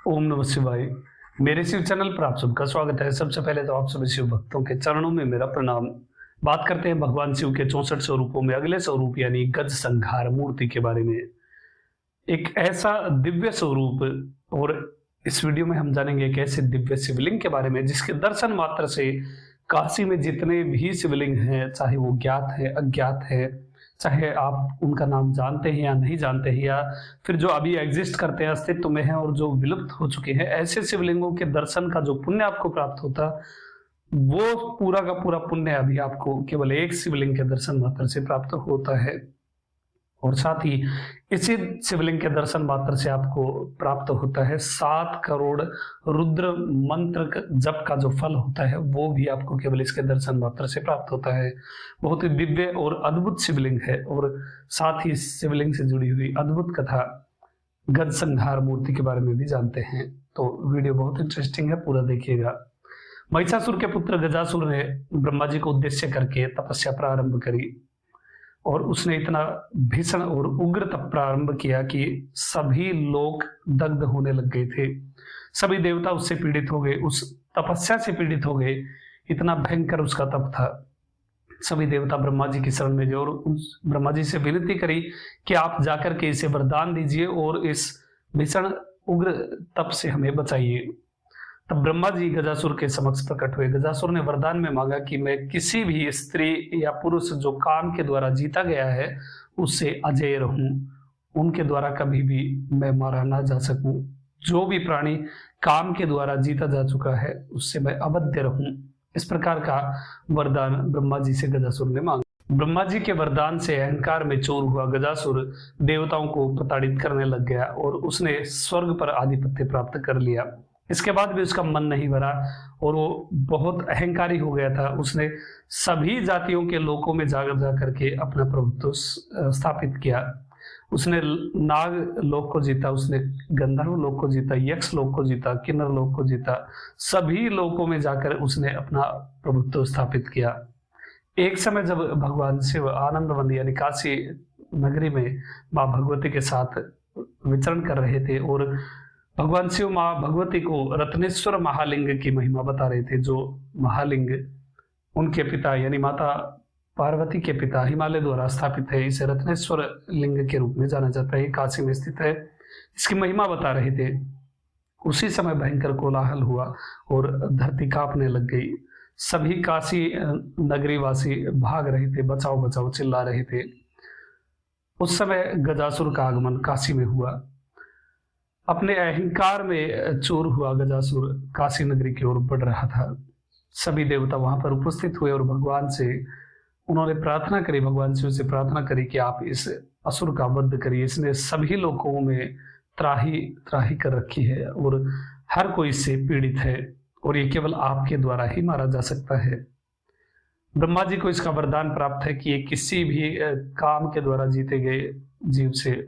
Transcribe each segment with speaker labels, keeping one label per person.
Speaker 1: ओम नमः शिवाय। मेरे शिव चैनल पर आप सबका स्वागत है। सबसे पहले तो आप सभी शिव भक्तों के चरणों में मेरा प्रणाम। बात करते हैं भगवान शिव के 64 स्वरूपों में अगले स्वरूप यानी गज संहार मूर्ति के बारे में। एक ऐसा दिव्य स्वरूप, और इस वीडियो में हम जानेंगे एक ऐसे दिव्य शिवलिंग के बारे में जिसके दर्शन मात्र से काशी में जितने भी शिवलिंग हैं, चाहे वो ज्ञात है अज्ञात है, चाहे आप उनका नाम जानते हैं या नहीं जानते हैं, या फिर जो अभी एग्जिस्ट करते हैं, अस्तित्व में हैं और जो विलुप्त हो चुके हैं, ऐसे शिवलिंगों के दर्शन का जो पुण्य आपको प्राप्त होता, वो पूरा का पूरा पुण्य अभी आपको केवल एक शिवलिंग के दर्शन मात्र से प्राप्त होता है। और साथ ही इसी शिवलिंग के दर्शन मात्र से आपको प्राप्त होता है 7 करोड़ रुद्र मंत्र जप का जो फल होता है, वो भी आपको केवल इसके दर्शन मात्र से प्राप्त होता है। बहुत ही दिव्य और अद्भुत शिवलिंग है। और साथ ही शिवलिंग से जुड़ी हुई अद्भुत कथा गज संहार मूर्ति के बारे में भी जानते हैं। तो वीडियो बहुत इंटरेस्टिंग है, पूरा देखिएगा। महिषासुर के पुत्र गजासुर ने ब्रह्मा जी को उद्देश्य करके तपस्या प्रारंभ करी और उसने इतना भीषण और उग्र तप प्रारंभ किया कि सभी लोग दग्ध होने लग गए थे। सभी देवता उससे पीड़ित हो गए, उस तपस्या से पीड़ित हो गए। इतना भयंकर उसका तप था। सभी देवता ब्रह्मा जी की शरण में गए और ब्रह्मा जी से विनती करी कि आप जाकर के इसे वरदान दीजिए और इस भीषण उग्र तप से हमें बचाइए। तब ब्रह्मा जी गजासुर के समक्ष प्रकट हुए। गजासुर ने वरदान में मांगा कि मैं किसी भी स्त्री या पुरुष जो काम के द्वारा जीता गया है उससे अजेय रहूं, उनके द्वारा कभी भी मैं मारा ना जा सकूं। जो भी प्राणी काम के द्वारा जीता जा चुका है उससे मैं अवध्य रहूं। इस प्रकार का वरदान ब्रह्मा जी से गजासुर ने मांगा। ब्रह्मा जी के वरदान से अहंकार में चूर हुआ गजासुर देवताओं को प्रताड़ित करने लग गया और उसने स्वर्ग पर आधिपत्य प्राप्त कर लिया। इसके बाद भी उसका मन नहीं भरा और वो बहुत अहंकारी हो गया था। उसने सभी जातियों के लोकों में जा करके अपना प्रभुत्व स्थापित किया। उसने नाग लोक को जीता, उसने गंधर्व लोक को जीता, यक्ष लोक को जीता, किन्नर लोक को जीता। सभी लोकों में जाकर उसने अपना प्रभुत्व स्थापित किया। एक समय जब भगवान शिव आनंद वन यानी काशी नगरी में माँ भगवती के साथ विचरण कर रहे थे और भगवान शिव माँ भगवती को रत्नेश्वर महालिंग की महिमा बता रहे थे। जो महालिंग उनके पिता यानी माता पार्वती के पिता हिमालय द्वारा स्थापित है। इसे रत्नेश्वर लिंग के रूप में जाना जाता है, काशी में स्थित है। इसकी महिमा बता रहे थे। उसी समय भयंकर कोलाहल हुआ और धरती कांपने लग गई। सभी काशी नगरी वासी भाग रहे थे, बचाओ बचाओ चिल्ला रहे थे। उस समय गजासुर का आगमन काशी में हुआ। अपने अहंकार में चूर हुआ गजासुर काशी नगरी की ओर बढ़ रहा था। सभी देवता वहां पर उपस्थित हुए और भगवान से उन्होंने प्रार्थना करी, भगवान शिव से प्रार्थना करी कि आप इस असुर का वध करिए। इसने सभी लोगों में त्राही त्राही कर रखी है और हर कोई इससे पीड़ित है और ये केवल आपके द्वारा ही मारा जा सकता है। ब्रह्मा जी को इसका वरदान प्राप्त है कि ये किसी भी काम के द्वारा जीते गए जीव से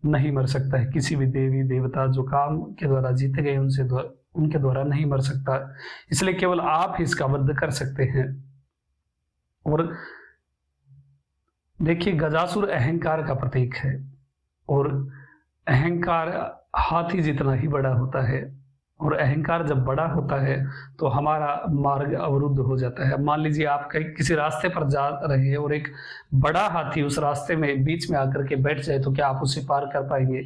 Speaker 1: नहीं मर सकता है। किसी भी देवी देवता जो काम के द्वारा जीते गए उनके द्वारा नहीं मर सकता, इसलिए केवल आप ही इसका वध कर सकते हैं। और देखिए, गजासुर अहंकार का प्रतीक है और अहंकार हाथी जितना ही बड़ा होता है। और अहंकार जब बड़ा होता है तो हमारा मार्ग अवरुद्ध हो जाता है। मान लीजिए आप कहीं किसी रास्ते पर जा रहे हैं और एक बड़ा हाथी उस रास्ते में बीच में आकर के बैठ जाए तो क्या आप उसे पार कर पाएंगे?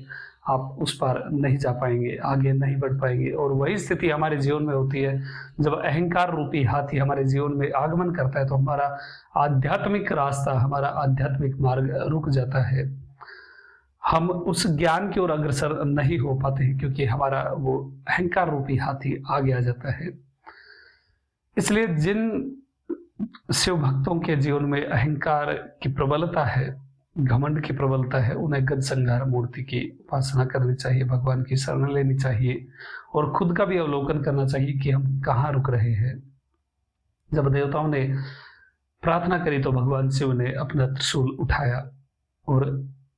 Speaker 1: आप उस पार नहीं जा पाएंगे, आगे नहीं बढ़ पाएंगे। और वही स्थिति हमारे जीवन में होती है। जब अहंकार रूपी हाथी हमारे जीवन में आगमन करता है तो हमारा आध्यात्मिक रास्ता, हमारा आध्यात्मिक मार्ग रुक जाता है। हम उस ज्ञान की ओर अग्रसर नहीं हो पाते हैं क्योंकि हमारा वो अहंकार रूपी हाथी आगे आ जाता है। इसलिए जिन शिव भक्तों के जीवन में अहंकार की प्रबलता है, घमंड की प्रबलता है, उन्हें गज संहार मूर्ति की उपासना करनी चाहिए, भगवान की शरण लेनी चाहिए और खुद का भी अवलोकन करना चाहिए कि हम कहाँ रुक रहे हैं। जब देवताओं ने प्रार्थना करी तो भगवान शिव ने अपना त्रिशूल उठाया और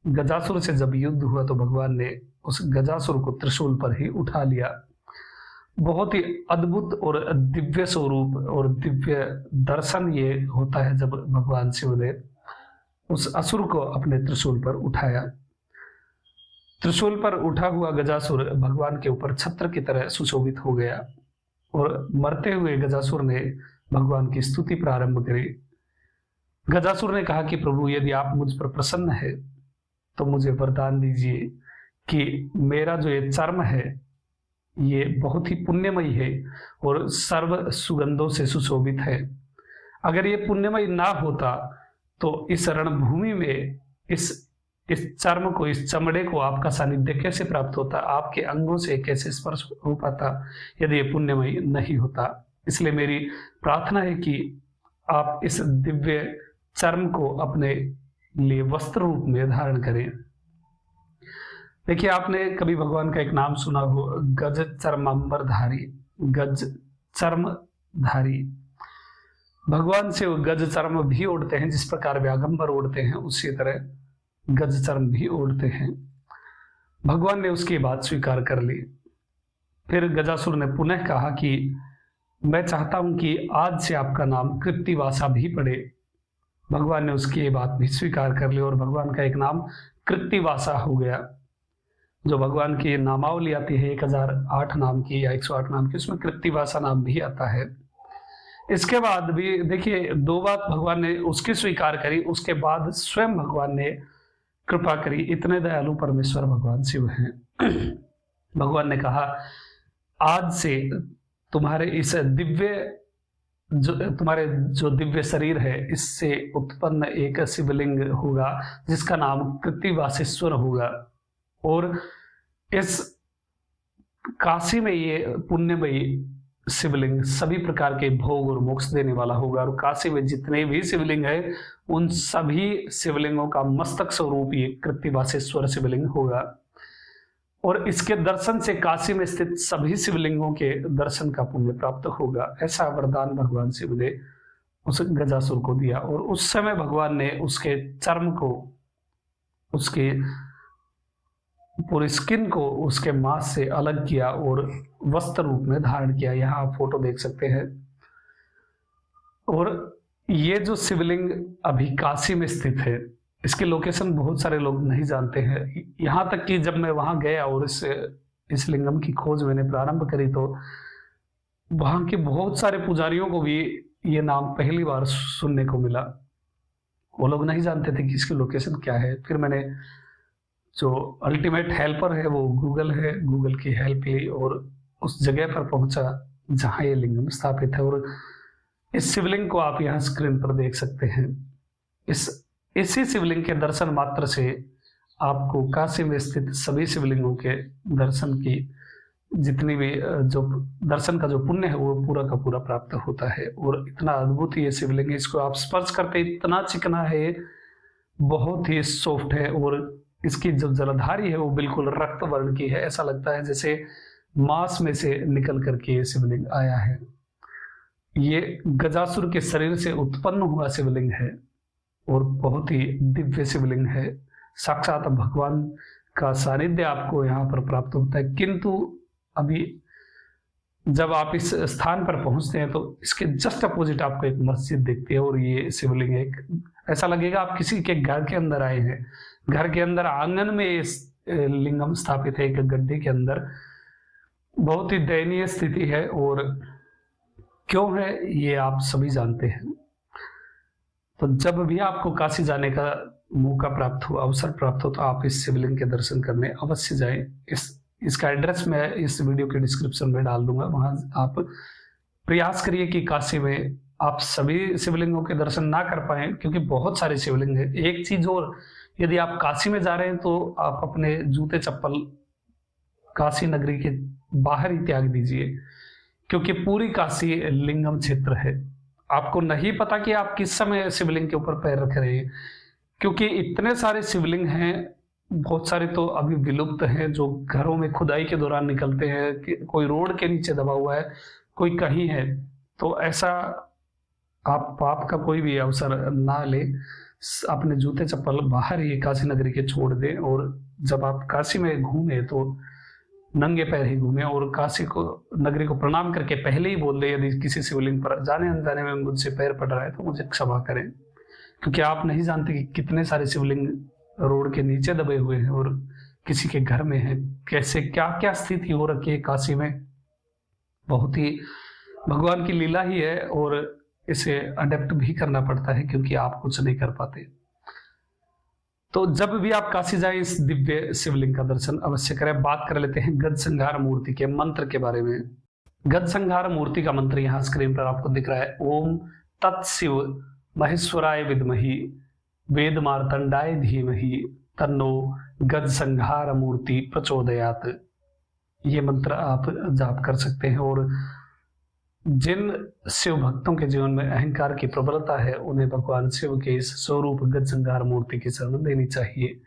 Speaker 1: गजासुर से जब युद्ध हुआ तो भगवान ने उस गजासुर को त्रिशूल पर ही उठा लिया। बहुत ही अद्भुत और दिव्य स्वरूप और दिव्य दर्शन ये होता है जब भगवान शिव ने उस असुर को अपने त्रिशूल पर उठाया। त्रिशूल पर उठा हुआ गजासुर भगवान के ऊपर छत्र की तरह सुशोभित हो गया और मरते हुए गजासुर ने भगवान की स्तुति प्रारंभ करी। गजासुर ने कहा कि प्रभु, यदि आप मुझ पर प्रसन्न है तो मुझे वरदान दीजिए कि मेरा जो ये चर्म है ये बहुत ही पुण्यमयी है और सर्व सुगंधों से सुशोभित है। अगर ये पुण्यमयी ना होता तो इस रणभूमि में इस चर्म को, इस चमड़े को आपका सानिध्य कैसे प्राप्त होता, आपके अंगों से कैसे स्पर्श हो पाता यदि ये पुण्यमयी नहीं होता। इसलिए मेरी प्रार्थना है कि आप इस दिव्य चर्म को अपने लिए वस्त्र रूप में धारण करें। देखिए, आपने कभी भगवान का एक नाम सुना हो, गज चर्मांबरधारी, गज चर्मधारी। भगवान से वो गज चर्म भी ओढ़ते हैं, जिस प्रकार व्यागंबर ओढ़ते हैं उसी तरह गज चर्म भी ओढ़ते हैं। भगवान ने उसकी बात स्वीकार कर ली। फिर गजासुर ने पुनः कहा कि मैं चाहता हूं कि आज से आपका नाम कृत्तिवासा भी पड़े। भगवान ने उसकी ये बात भी स्वीकार कर ली और भगवान का एक नाम कृत्तिवासा हो गया। जो भगवान की नामावली आती है 1008 नाम की या 108 नाम की, उसमें कृत्तिवासा नाम भी आता है। इसके बाद भी देखिए, 2 बात भगवान ने उसकी स्वीकार करी, उसके बाद स्वयं भगवान ने कृपा करी। इतने दयालु परमेश्वर भगवान शिव हैं। भगवान ने कहा, आज से तुम्हारे इस तुम्हारे जो दिव्य शरीर है, इससे उत्पन्न एक शिवलिंग होगा जिसका नाम कृत्तिवासेश्वर होगा और इस काशी में ये पुण्यमयी शिवलिंग सभी प्रकार के भोग और मोक्ष देने वाला होगा और काशी में जितने भी शिवलिंग है उन सभी शिवलिंगों का मस्तक स्वरूप ये कृत्तिवासेश्वर शिवलिंग होगा और इसके दर्शन से काशी में स्थित सभी शिवलिंगों के दर्शन का पुण्य प्राप्त होगा। ऐसा वरदान भगवान शिव ने उस गजासुर को दिया और उस समय भगवान ने उसके चर्म को, उसके पूरी स्किन को उसके मांस से अलग किया और वस्त्र रूप में धारण किया। यहाँ आप फोटो देख सकते हैं। और ये जो शिवलिंग अभी काशी में स्थित है, इसकी लोकेशन बहुत सारे लोग नहीं जानते हैं। यहाँ तक कि जब मैं वहां गया और इस लिंगम की खोज मैंने प्रारंभ करी तो वहां के बहुत सारे पुजारियों को भी ये नाम पहली बार सुनने को मिला। वो लोग नहीं जानते थे कि इसकी लोकेशन क्या है। फिर मैंने जो अल्टीमेट हेल्पर है वो गूगल है, गूगल की हेल्प ली और उस जगह पर पहुंचा जहां ये लिंगम स्थापित है। और इस शिवलिंग को आप यहाँ स्क्रीन पर देख सकते हैं। इसी शिवलिंग के दर्शन मात्र से आपको काशी में स्थित सभी शिवलिंगों के दर्शन की जितनी भी जो दर्शन का जो पुण्य है वो पूरा का पूरा प्राप्त होता है। और इतना अद्भुत ये शिवलिंग है, इसको आप स्पर्श करते इतना चिकना है, बहुत ही सॉफ्ट है और इसकी जो जलधारी है वो बिल्कुल रक्त वर्ण की है। ऐसा लगता है जैसे मांस में से निकल करके ये शिवलिंग आया है। ये गजासुर के शरीर से उत्पन्न हुआ शिवलिंग है और बहुत ही दिव्य शिवलिंग है। साक्षात भगवान का सानिध्य आपको यहाँ पर प्राप्त होता है। किंतु अभी जब आप इस स्थान पर पहुंचते हैं तो इसके जस्ट अपोजिट आपको एक मस्जिद दिखती है और ये शिवलिंग एक, ऐसा लगेगा आप किसी के घर के अंदर आए हैं। घर के अंदर आंगन में इस लिंगम स्थापित है, एक गड्ढे के अंदर। बहुत ही दयनीय स्थिति है और क्यों है ये आप सभी जानते हैं। तो जब भी आपको काशी जाने का मौका प्राप्त हो, अवसर प्राप्त हो, तो आप इस शिवलिंग के दर्शन करने अवश्य जाएं। इसका एड्रेस मैं इस वीडियो के डिस्क्रिप्शन में डाल दूंगा। वहां आप प्रयास करिए कि काशी में आप सभी शिवलिंगों के दर्शन ना कर पाए क्योंकि बहुत सारे शिवलिंग हैं। एक चीज और, यदि आप काशी में जा रहे हैं तो आप अपने जूते चप्पल काशी नगरी के बाहर ही त्याग दीजिए क्योंकि पूरी काशी लिंगम क्षेत्र है। आपको नहीं पता कि आप किस समय शिवलिंग के ऊपर पैर रख रहे हैं क्योंकि इतने सारे शिवलिंग हैं। बहुत सारे तो अभी विलुप्त हैं जो घरों में खुदाई के दौरान निकलते हैं, कोई रोड के नीचे दबा हुआ है, कोई कहीं है। तो ऐसा आप पाप का कोई भी अवसर ना ले, अपने जूते चप्पल बाहर ही काशी नगरी के छोड़ दें और जब आप काशी में घूमे तो नंगे पैर ही घूमे और काशी को नगरी को प्रणाम करके पहले ही बोल दे यदि किसी शिवलिंग पर जाने अनजाने में मुझसे पैर पड़ रहा है तो मुझे क्षमा करें, क्योंकि आप नहीं जानते कि कितने सारे शिवलिंग रोड के नीचे दबे हुए हैं और किसी के घर में है, कैसे क्या क्या स्थिति हो रखी है काशी में, बहुत ही भगवान की लीला ही है और इसे अडेप्ट भी करना पड़ता है क्योंकि आप कुछ नहीं कर पाते। तो जब भी आप काशी जाए इस दिव्य शिवलिंग का दर्शन अवश्य करें। बात कर लेते हैं गज संहार मूर्ति के मंत्र के बारे में। गज संहार मूर्ति का मंत्र यहाँ स्क्रीन पर आपको दिख रहा है। ओम तत्शिव महेश्वराय विद्महि वेद मार्तंडाय धीमहि तन्नो गज संहार मूर्ति प्रचोदयात। ये मंत्र आप जाप कर सकते हैं और जिन शिव भक्तों के जीवन में अहंकार की प्रबलता है उन्हें भगवान शिव के इस स्वरूप गज संहार मूर्ति की शरण देनी चाहिए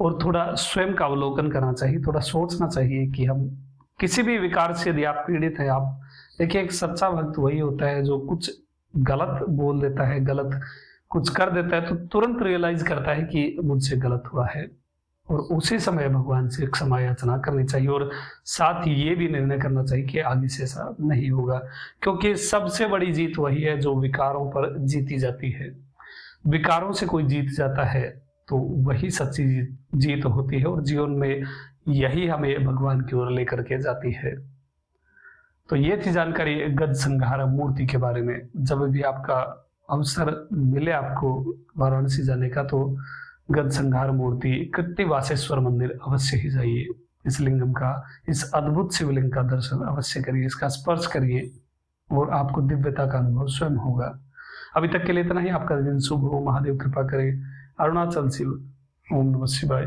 Speaker 1: और थोड़ा स्वयं का अवलोकन करना चाहिए, थोड़ा सोचना चाहिए कि हम किसी भी विकार से यदि आप पीड़ित हैं, आप देखिए एक सच्चा भक्त वही होता है जो कुछ गलत बोल देता है, गलत कुछ कर देता है तो तुरंत रियलाइज करता है कि मुझसे गलत हुआ है और उसी समय भगवान से क्षमा याचना करनी चाहिए और साथ ही ये भी निर्णय करना चाहिए कि आगे से ऐसा नहीं होगा, क्योंकि सबसे बड़ी जीत वही है जो विकारों पर जीती जाती है। विकारों से कोई जीत जाता है तो वही सच्ची जीत होती है और जीवन में यही हमें भगवान की ओर लेकर के जाती है। तो ये थी जानकारी गज संहार मूर्ति के बारे में। जब भी आपका अवसर मिले आपको वाराणसी जाने का तो गज संहार मूर्ति कृत्तिवासेश्वर मंदिर अवश्य ही जाइए। इस लिंगम का, इस अद्भुत शिवलिंग का दर्शन अवश्य करिए, इसका स्पर्श करिए और आपको दिव्यता का अनुभव स्वयं होगा। अभी तक के लिए इतना ही। आपका दिन शुभ हो, महादेव कृपा करे। अरुणाचल शिव। ओम नमः शिवाय।